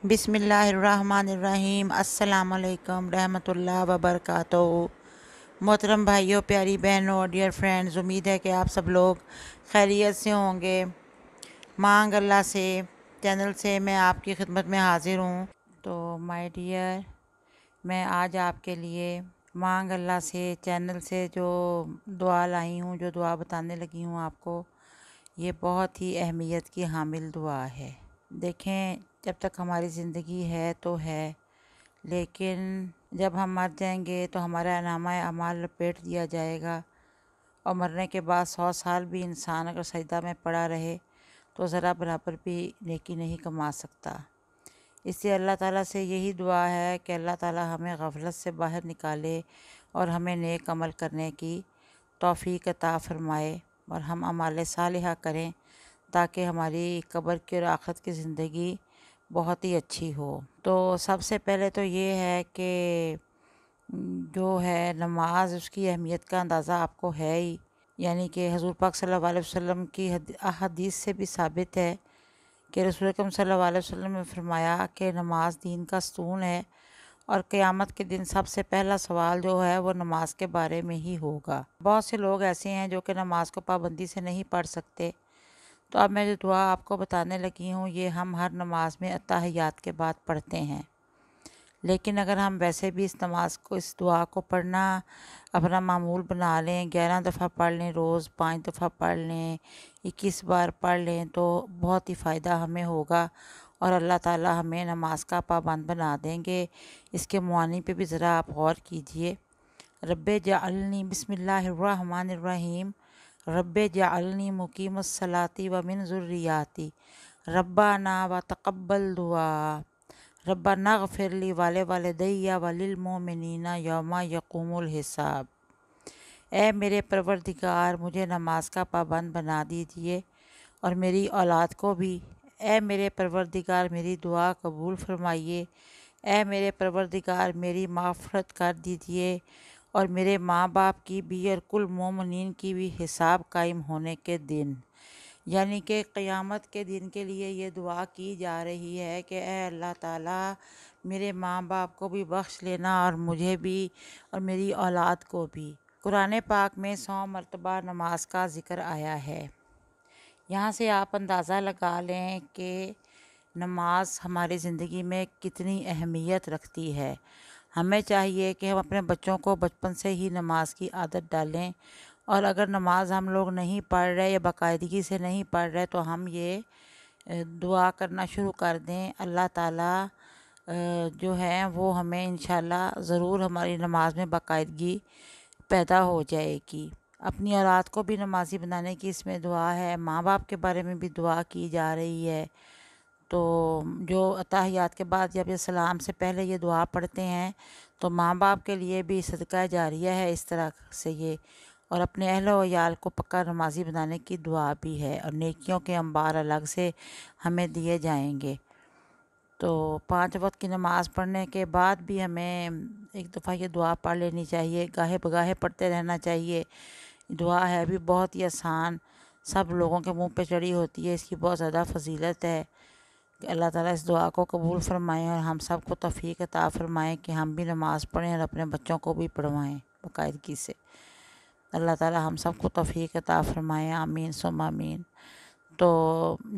بسم اللہ الرحمن الرحیم۔ السلام علیکم رحمۃ اللہ وبرکاتہ۔ محترم بھائیوں، پیاری بہنوں اور ڈیئر فرینڈز، امید ہے کہ آپ سب لوگ خیریت سے ہوں گے۔ مانگ اللہ سے چینل سے میں آپ کی خدمت میں حاضر ہوں۔ تو مائی ڈیئر، میں آج آپ کے لیے مانگ اللہ سے چینل سے جو دعا لائی ہوں، جو دعا بتانے لگی ہوں آپ کو، یہ بہت ہی اہمیت کی حامل دعا ہے۔ دیکھیں، جب تک ہماری زندگی ہے تو ہے، لیکن جب ہم مر جائیں گے تو ہمارا نامہ اعمال لپیٹ دیا جائے گا، اور مرنے کے بعد 100 سال بھی انسان اگر سجدہ میں پڑا رہے تو ذرا برابر بھی نیکی نہیں کما سکتا۔ اس لیے اللہ تعالیٰ سے یہی دعا ہے کہ اللہ تعالیٰ ہمیں غفلت سے باہر نکالے اور ہمیں نیک عمل کرنے کی توفیق عطا فرمائے، اور ہم اعمال صالحہ کریں تاکہ ہماری قبر کی اور آخرت کی زندگی بہت ہی اچھی ہو۔ تو سب سے پہلے تو یہ ہے کہ جو ہے نماز، اس کی اہمیت کا اندازہ آپ کو ہے ہی، یعنی کہ حضور پاک صلی اللہ علیہ وسلم کی احادیث سے بھی ثابت ہے کہ رسول اکرم صلی اللہ علیہ وسلم نے فرمایا کہ نماز دین کا ستون ہے، اور قیامت کے دن سب سے پہلا سوال جو ہے وہ نماز کے بارے میں ہی ہوگا۔ بہت سے لوگ ایسے ہیں جو کہ نماز کو پابندی سے نہیں پڑھ سکتے، تو اب میں جو دعا آپ کو بتانے لگی ہوں یہ ہم ہر نماز میں اتحیات کے بعد پڑھتے ہیں، لیکن اگر ہم ویسے بھی اس دعا کو پڑھنا اپنا معمول بنا لیں، 11 دفعہ پڑھ لیں، روز 5 دفعہ پڑھ لیں، 21 بار پڑھ لیں، تو بہت ہی فائدہ ہمیں ہوگا، اور اللہ تعالیٰ ہمیں نماز کا پابند بنا دیں گے۔ اس کے معانی پہ بھی ذرا آپ غور کیجئے۔ رب جعلنی، بسم اللہ الرحمن الرحیم، رب جعلنی مقیم الصلاۃ ومن ذریاتی، ربنا وتقبل دعا، ربنا اغفر لی ولوالدی وللمؤمنین یوم یقوم الحساب۔ اے میرے پروردگار، مجھے نماز کا پابند بنا دیجیے اور میری اولاد کو بھی۔ اے میرے پروردگار، میری دعا قبول فرمائیے۔ اے میرے پروردگار، میری مغفرت کر دیجیے، اور میرے ماں باپ کی بھی اور کل مومنین کی بھی حساب قائم ہونے کے دن، یعنی کہ قیامت کے دن کے لیے یہ دعا کی جا رہی ہے کہ اے اللہ تعالیٰ، میرے ماں باپ کو بھی بخش لینا، اور مجھے بھی اور میری اولاد کو بھی۔ قرآن پاک میں 100 مرتبہ نماز کا ذکر آیا ہے۔ یہاں سے آپ اندازہ لگا لیں کہ نماز ہماری زندگی میں کتنی اہمیت رکھتی ہے۔ ہمیں چاہیے کہ ہم اپنے بچوں کو بچپن سے ہی نماز کی عادت ڈالیں، اور اگر نماز ہم لوگ نہیں پڑھ رہے یا باقاعدگی سے نہیں پڑھ رہے تو ہم یہ دعا کرنا شروع کر دیں، اللہ تعالیٰ جو ہے وہ ہمیں انشاءاللہ ضرور ہماری نماز میں باقاعدگی پیدا ہو جائے گی۔ اپنی اولاد کو بھی نمازی بنانے کی اس میں دعا ہے، ماں باپ کے بارے میں بھی دعا کی جا رہی ہے۔ تو جو اتحیات کے بعد جب یہ سلام سے پہلے یہ دعا پڑھتے ہیں تو ماں باپ کے لیے بھی صدقہ جاریہ ہے اس طرح سے یہ، اور اپنے اہل و عیال کو پکا نمازی بنانے کی دعا بھی ہے، اور نیکیوں کے انبار الگ سے ہمیں دیے جائیں گے۔ تو 5 وقت کی نماز پڑھنے کے بعد بھی ہمیں ایک دفعہ یہ دعا پڑھ لینی چاہیے، گاہے بگاہے پڑھتے رہنا چاہیے۔ دعا ہے بھی بہت ہی آسان، سب لوگوں کے منہ پہ چڑھی ہوتی ہے، اس کی بہت زیادہ فضیلت ہے کہ اللہ تعالیٰ اس دعا کو قبول فرمائیں، اور ہم سب کو توفیق عطا فرمائیں کہ ہم بھی نماز پڑھیں اور اپنے بچوں کو بھی پڑھوائیں باقاعدگی سے۔ اللہ تعالیٰ ہم سب کو توفیق عطا فرمائیں، آمین ثم آمین۔ تو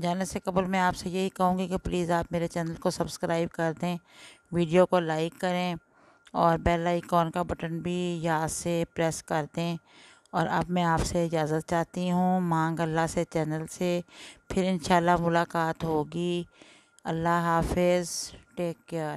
جانے سے قبل میں آپ سے یہی کہوں گی کہ پلیز آپ میرے چینل کو سبسکرائب کر دیں، ویڈیو کو لائک کریں، اور بیل آئیکن کا بٹن بھی یاد سے پریس کر دیں۔ اور اب میں آپ سے اجازت چاہتی ہوں مانگ اللہ سے چینل سے، پھر انشاءاللہ ملاقات ہوگی۔ اللہ حافظ، ٹیک کیئر۔